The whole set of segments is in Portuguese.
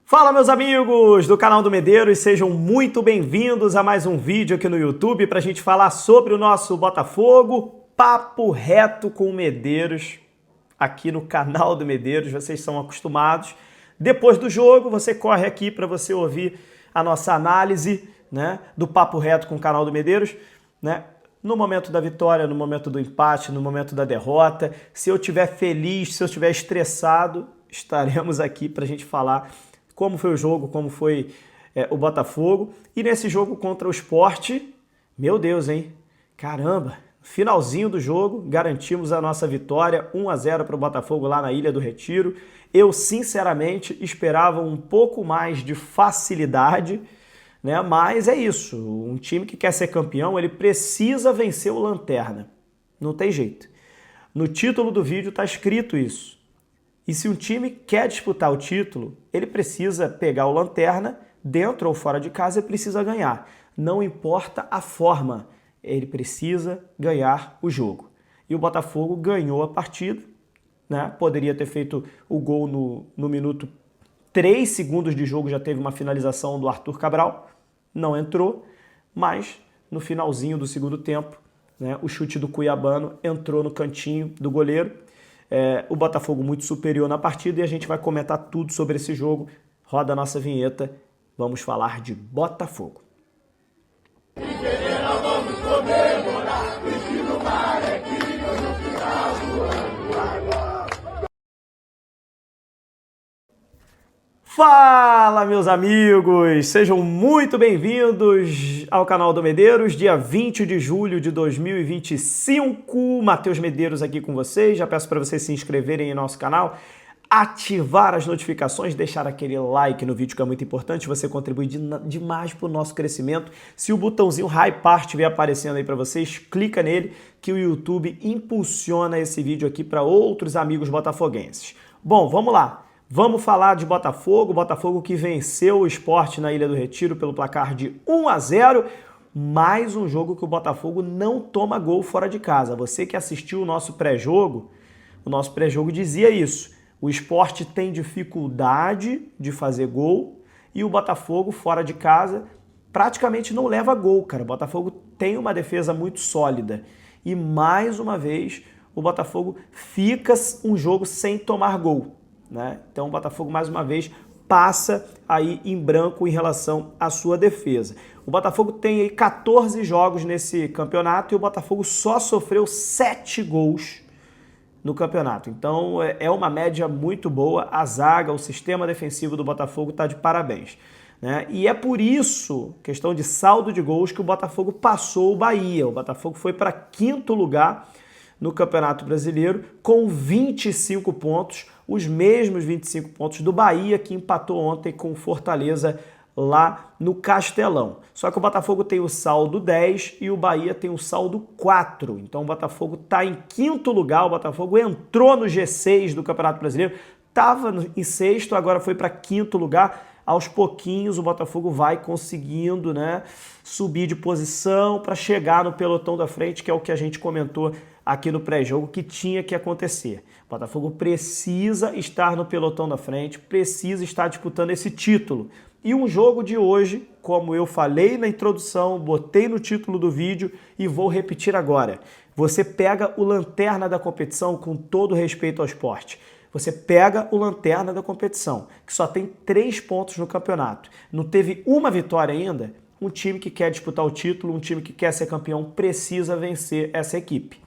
Fala, meus amigos do canal do Medeiros, sejam muito bem-vindos a mais um vídeo aqui no YouTube para a gente falar sobre o nosso Botafogo. Papo reto com o Medeiros aqui no canal do Medeiros, vocês são acostumados. Depois do jogo, você corre aqui para você ouvir a nossa análise, né, do Papo Reto com o canal do Medeiros, né? No momento da vitória, no momento do empate, no momento da derrota. Se eu estiver feliz, se eu estiver estressado, estaremos aqui para a gente falar como foi o jogo, como foi o Botafogo. E nesse jogo contra o Sport, meu Deus, hein? Caramba! Finalzinho do jogo, garantimos a nossa vitória, 1-0 para o Botafogo lá na Ilha do Retiro. Eu, sinceramente, esperava um pouco mais de facilidade, né? Mas é isso, um time que quer ser campeão, ele precisa vencer o Lanterna. Não tem jeito. No título do vídeo está escrito isso. E se um time quer disputar o título, ele precisa pegar o Lanterna, dentro ou fora de casa, ele precisa ganhar. Não importa a forma, ele precisa ganhar o jogo. E o Botafogo ganhou a partida, né? Poderia ter feito o gol no minuto 3 segundos de jogo, já teve uma finalização do Arthur Cabral, não entrou, mas no finalzinho do segundo tempo, né, o chute do Cuiabano entrou no cantinho do goleiro. O Botafogo muito superior na partida e a gente vai comentar tudo sobre esse jogo. Roda a nossa vinheta, vamos falar de Botafogo. Fala, meus amigos! Sejam muito bem-vindos ao canal do Medeiros, dia 20 de julho de 2025. Matheus Medeiros aqui com vocês. Já peço para vocês se inscreverem em nosso canal, ativar as notificações, deixar aquele like no vídeo que é muito importante, você contribui demais para o nosso crescimento. Se o botãozinho Hypar estiver aparecendo aí para vocês, clica nele que o YouTube impulsiona esse vídeo aqui para outros amigos botafoguenses. Bom, vamos lá. Vamos falar de Botafogo, Botafogo que venceu o Sport na Ilha do Retiro pelo placar de 1-0. Mais um jogo que o Botafogo não toma gol fora de casa. Você que assistiu o nosso pré-jogo dizia isso. O Sport tem dificuldade de fazer gol e o Botafogo fora de casa praticamente não leva gol, cara. O Botafogo tem uma defesa muito sólida e mais uma vez o Botafogo fica um jogo sem tomar gol, né? Então o Botafogo mais uma vez passa aí em branco em relação à sua defesa. O Botafogo tem aí 14 jogos nesse campeonato e o Botafogo só sofreu 7 gols no campeonato. Então é uma média muito boa. A zaga, o sistema defensivo do Botafogo está de parabéns, né? E é por isso, questão de saldo de gols, que o Botafogo passou o Bahia. O Botafogo foi para 5º lugar no Campeonato Brasileiro com 25 pontos, os mesmos 25 pontos do Bahia, que empatou ontem com o Fortaleza lá no Castelão. Só que o Botafogo tem o saldo 10 e o Bahia tem o saldo 4. Então o Botafogo está em 5º lugar, o Botafogo entrou no G6 do Campeonato Brasileiro, estava em 6º, agora foi para 5º lugar. Aos pouquinhos o Botafogo vai conseguindo, né, subir de posição para chegar no pelotão da frente, que é o que a gente comentou aqui no pré-jogo que tinha que acontecer. O Botafogo precisa estar no pelotão da frente, precisa estar disputando esse título. E um jogo de hoje, como eu falei na introdução, botei no título do vídeo e vou repetir agora. Você pega o lanterna da competição, com todo respeito ao esporte. Você pega o lanterna da competição, que só tem 3 pontos no campeonato. Não teve uma vitória ainda. Um time que quer disputar o título, um time que quer ser campeão, precisa vencer essa equipe.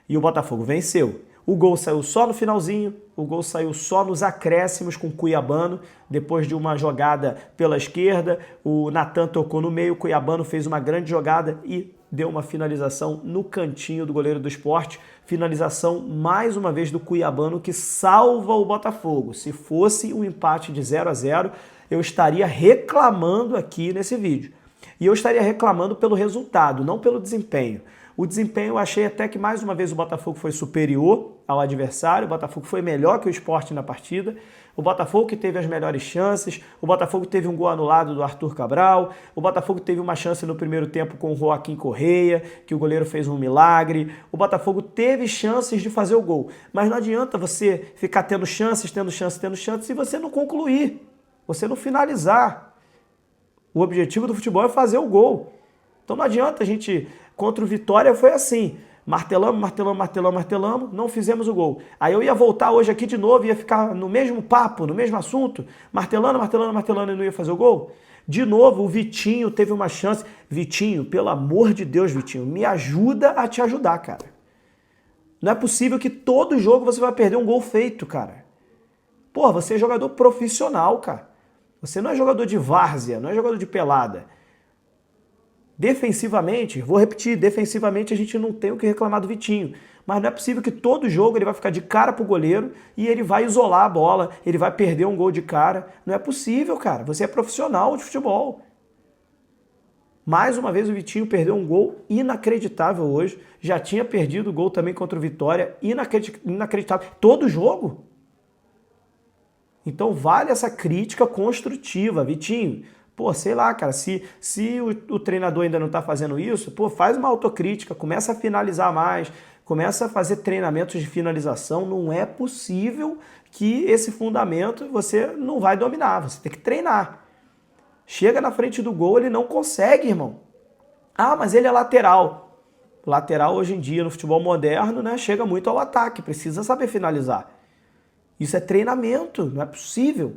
E o Botafogo venceu. O gol saiu só no finalzinho, o gol saiu só nos acréscimos com o Cuiabano, depois de uma jogada pela esquerda, o Natan tocou no meio, o Cuiabano fez uma grande jogada e deu uma finalização no cantinho do goleiro do Sport. Finalização, mais uma vez, do Cuiabano, que salva o Botafogo. Se fosse um empate de 0-0, eu estaria reclamando aqui nesse vídeo. E eu estaria reclamando pelo resultado, não pelo desempenho. O desempenho eu achei até que mais uma vez o Botafogo foi superior ao adversário, o Botafogo foi melhor que o Sport na partida, o Botafogo que teve as melhores chances, o Botafogo teve um gol anulado do Arthur Cabral, o Botafogo teve uma chance no primeiro tempo com o Joaquim Correia, que o goleiro fez um milagre, o Botafogo teve chances de fazer o gol, mas não adianta você ficar tendo chances e você não concluir. você não finalizar. O objetivo do futebol é fazer o gol. Então não adianta a gente, contra o Vitória foi assim, martelamos, martelamos, martelamos, martelamos, não fizemos o gol. Aí eu ia voltar hoje aqui de novo, ia ficar no mesmo papo, no mesmo assunto, martelando, martelando, martelando e não ia fazer o gol. De novo, o Vitinho teve uma chance. Vitinho, pelo amor de Deus, Vitinho, me ajuda a te ajudar, cara. Não é possível que todo jogo você vai perder um gol feito, cara. Pô, você é jogador profissional, cara. Você não é jogador de várzea, não é jogador de pelada. Defensivamente, vou repetir, defensivamente a gente não tem o que reclamar do Vitinho. Mas não é possível que todo jogo ele vai ficar de cara pro goleiro e ele vai isolar a bola, ele vai perder um gol de cara. Não é possível, cara. Você é profissional de futebol. Mais uma vez o Vitinho perdeu um gol inacreditável hoje. Já tinha perdido o gol também contra o Vitória. Inacreditável. Todo jogo. Então vale essa crítica construtiva, Vitinho. Pô, sei lá, cara, se o treinador ainda não tá fazendo isso, pô, faz uma autocrítica, começa a finalizar mais, começa a fazer treinamentos de finalização. Não é possível que esse fundamento você não vai dominar, você tem que treinar. Chega na frente do gol, ele não consegue, irmão. Ah, mas ele é lateral. Lateral hoje em dia no futebol moderno, né, chega muito ao ataque, precisa saber finalizar. Isso é treinamento, não é possível.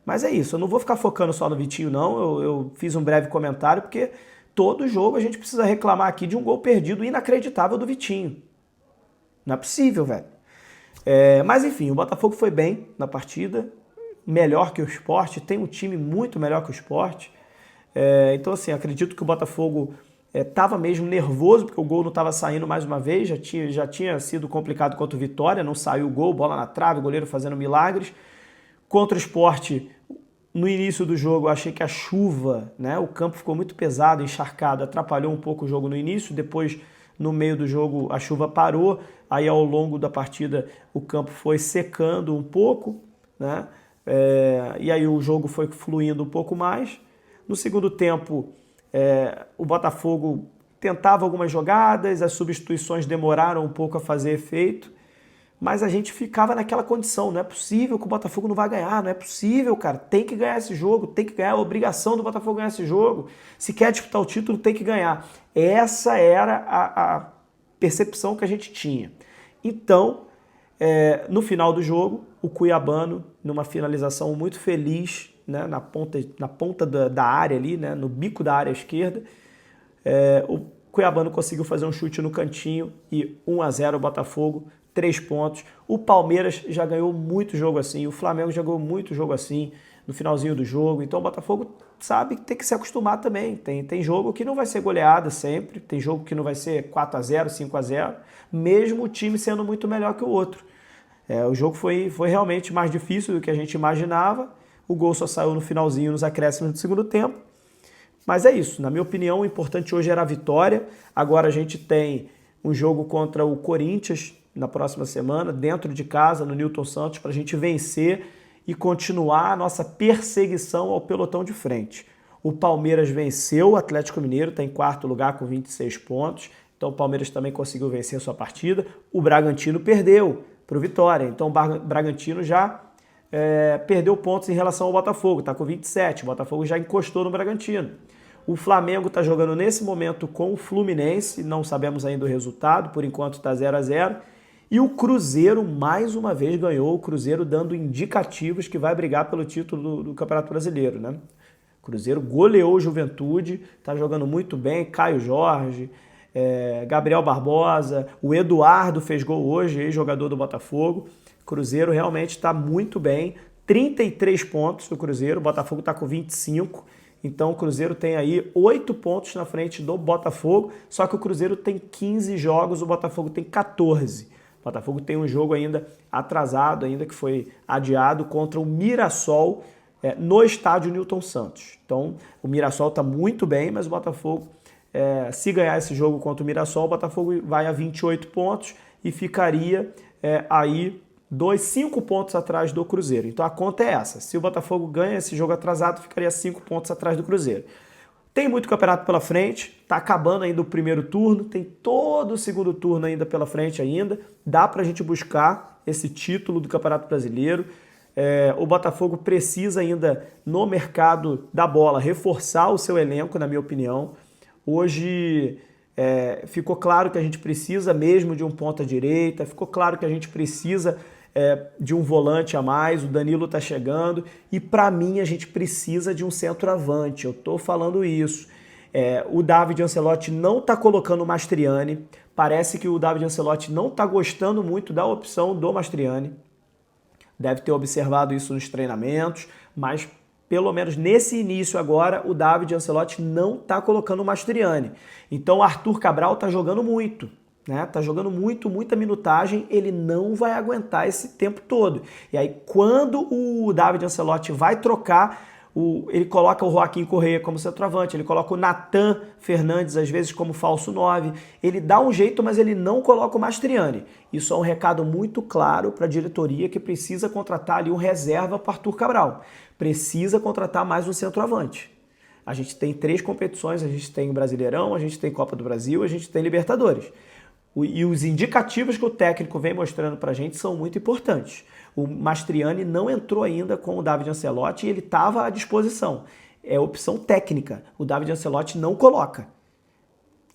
Mas é isso, eu não vou ficar focando só no Vitinho, não. Eu fiz um breve comentário, porque todo jogo a gente precisa reclamar aqui de um gol perdido inacreditável do Vitinho. Não é possível, velho. Mas enfim, o Botafogo foi bem na partida, melhor que o Sport, tem um time muito melhor que o Sport. Então, assim, acredito que o Botafogo estava mesmo nervoso, porque o gol não estava saindo mais uma vez, já tinha sido complicado contra o Vitória, não saiu o gol, bola na trave, o goleiro fazendo milagres. Contra o Sport, no início do jogo, eu achei que a chuva, né, o campo ficou muito pesado, encharcado, atrapalhou um pouco o jogo no início, depois, no meio do jogo, a chuva parou, aí ao longo da partida o campo foi secando um pouco, né, e aí o jogo foi fluindo um pouco mais. No segundo tempo, o Botafogo tentava algumas jogadas, as substituições demoraram um pouco a fazer efeito, mas a gente ficava naquela condição. Não é possível que o Botafogo não vai ganhar, não é possível, cara. Tem que ganhar esse jogo, tem que ganhar, a obrigação do Botafogo ganhar esse jogo. Se quer disputar o título, tem que ganhar. Essa era a percepção que a gente tinha. Então, no final do jogo, o Cuiabano, numa finalização muito feliz, né, na ponta da área ali, né, no bico da área esquerda, o Cuiabano conseguiu fazer um chute no cantinho e 1-0 o Botafogo, 3 pontos. O Palmeiras já ganhou muito jogo assim, o Flamengo já ganhou muito jogo assim no finalzinho do jogo. Então o Botafogo sabe que tem que se acostumar também. Tem jogo que não vai ser goleada sempre, tem jogo que não vai ser 4-0, 5-0, mesmo o time sendo muito melhor que o outro. O jogo foi realmente mais difícil do que a gente imaginava. O gol só saiu no finalzinho, nos acréscimos do segundo tempo. Mas é isso, na minha opinião, o importante hoje era a vitória. Agora a gente tem um jogo contra o Corinthians na próxima semana, dentro de casa, no Newton Santos, para a gente vencer e continuar a nossa perseguição ao pelotão de frente. O Palmeiras venceu o Atlético Mineiro, está em 4º lugar com 26 pontos, então o Palmeiras também conseguiu vencer a sua partida. O Bragantino perdeu para o Vitória, então o Bragantino já perdeu pontos em relação ao Botafogo, está com 27, o Botafogo já encostou no Bragantino. O Flamengo está jogando nesse momento com o Fluminense, não sabemos ainda o resultado, por enquanto está 0-0. E o Cruzeiro, mais uma vez, ganhou. O Cruzeiro dando indicativos que vai brigar pelo título do Campeonato Brasileiro, né? O Cruzeiro goleou o Juventude, está jogando muito bem. Caio Jorge, Gabriel Barbosa, o Eduardo fez gol hoje, ex-jogador do Botafogo. O Cruzeiro realmente está muito bem. 33 pontos o Cruzeiro, o Botafogo está com 25. Então o Cruzeiro tem aí 8 pontos na frente do Botafogo, só que o Cruzeiro tem 15 jogos, o Botafogo tem 14. O Botafogo tem um jogo ainda atrasado, ainda que foi adiado, contra o Mirassol no estádio Newton Santos. Então o Mirassol está muito bem, mas o Botafogo, se ganhar esse jogo contra o Mirassol, o Botafogo vai a 28 pontos e ficaria aí 5 pontos atrás do Cruzeiro. Então a conta é essa. Se o Botafogo ganha esse jogo atrasado, ficaria 5 pontos atrás do Cruzeiro. Tem muito campeonato pela frente, está acabando ainda o primeiro turno, tem todo o segundo turno ainda pela frente ainda. Dá para a gente buscar esse título do Campeonato Brasileiro. O Botafogo precisa ainda, no mercado da bola, reforçar o seu elenco, na minha opinião. Hoje ficou claro que a gente precisa mesmo de um ponta-direita, ficou claro que a gente precisa de um volante a mais, o Danilo tá chegando, e para mim a gente precisa de um centroavante, eu tô falando isso. O David Ancelotti não tá colocando o Mastriani, parece que o David Ancelotti não tá gostando muito da opção do Mastriani, deve ter observado isso nos treinamentos, mas pelo menos nesse início agora, o David Ancelotti não tá colocando o Mastriani. Então o Arthur Cabral tá jogando muito, né? Tá jogando muita minutagem, ele não vai aguentar esse tempo todo. E aí quando o David Ancelotti vai trocar, ele coloca o Joaquim Correa como centroavante, ele coloca o Nathan Fernandes às vezes como falso 9, ele dá um jeito, mas ele não coloca o Mastriani. Isso é um recado muito claro para a diretoria que precisa contratar ali um reserva para Arthur Cabral, precisa contratar mais um centroavante. A gente tem 3 competições, a gente tem o Brasileirão, a gente tem Copa do Brasil, a gente tem Libertadores. E os indicativos que o técnico vem mostrando para a gente são muito importantes. O Mastriani não entrou ainda com o David Ancelotti e ele estava à disposição. É opção técnica. O David Ancelotti não coloca.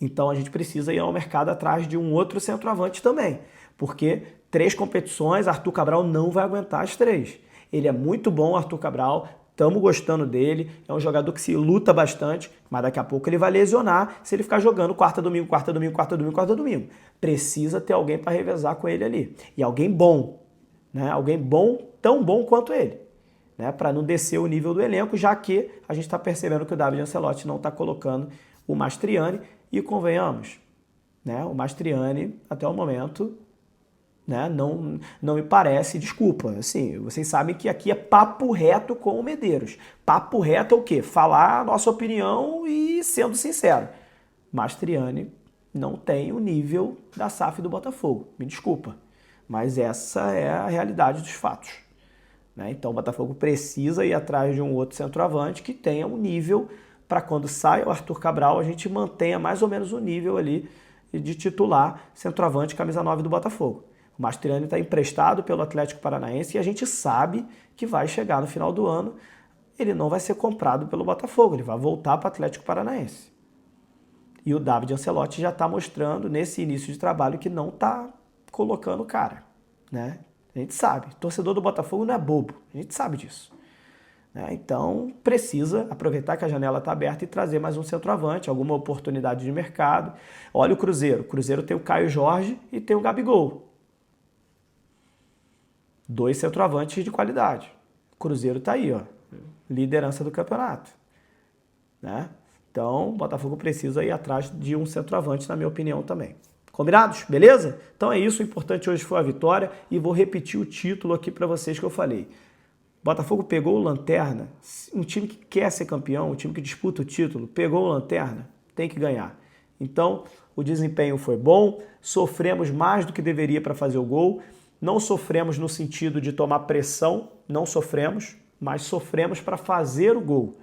Então a gente precisa ir ao mercado atrás de um outro centroavante também. Porque 3 competições, Arthur Cabral não vai aguentar as 3. Ele é muito bom, Arthur Cabral. Estamos gostando dele, é um jogador que se luta bastante, mas daqui a pouco ele vai lesionar se ele ficar jogando quarta, domingo. Precisa ter alguém para revezar com ele ali. E alguém bom, né? Alguém bom, tão bom quanto ele, né? Para não descer o nível do elenco, já que a gente está percebendo que o David Ancelotti não está colocando o Mastriani. E convenhamos, né? O Mastriani, até o momento, né? Não me parece, desculpa, assim, vocês sabem que aqui é papo reto com o Medeiros. Papo reto é o quê? Falar a nossa opinião e sendo sincero. Mastriani não tem o nível da SAF do Botafogo, me desculpa, mas essa é a realidade dos fatos, né? Então o Botafogo precisa ir atrás de um outro centroavante que tenha um nível para quando sai o Arthur Cabral a gente mantenha mais ou menos o nível ali de titular centroavante camisa 9 do Botafogo. O Mastriani está emprestado pelo Atlético Paranaense e a gente sabe que vai chegar no final do ano, ele não vai ser comprado pelo Botafogo, ele vai voltar para o Atlético Paranaense. E o David Ancelotti já está mostrando nesse início de trabalho que não está colocando o cara, né? A gente sabe, torcedor do Botafogo não é bobo, a gente sabe disso. Então precisa aproveitar que a janela está aberta e trazer mais um centroavante, alguma oportunidade de mercado. Olha o Cruzeiro tem o Caio Jorge e tem o Gabigol. 2 centroavantes de qualidade. O Cruzeiro está aí, ó, liderança do campeonato, né? Então, o Botafogo precisa ir atrás de um centroavante, na minha opinião, também. Combinados? Beleza? Então é isso, o importante hoje foi a vitória e vou repetir o título aqui para vocês que eu falei. Botafogo pegou o Lanterna, um time que quer ser campeão, um time que disputa o título, pegou o Lanterna, tem que ganhar. Então, o desempenho foi bom, sofremos mais do que deveria para fazer o gol, não sofremos no sentido de tomar pressão, não sofremos, mas sofremos para fazer o gol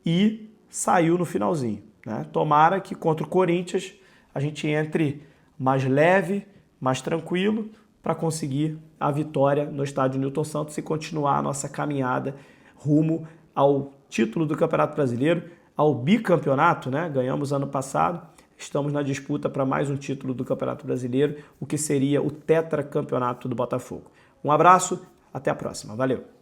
e saiu no finalzinho, né? Tomara que contra o Corinthians a gente entre mais leve, mais tranquilo para conseguir a vitória no estádio Newton Santos e continuar a nossa caminhada rumo ao título do Campeonato Brasileiro, ao bicampeonato, né? Ganhamos ano passado, estamos na disputa para mais um título do Campeonato Brasileiro, o que seria o tetracampeonato do Botafogo. Um abraço, até a próxima, valeu!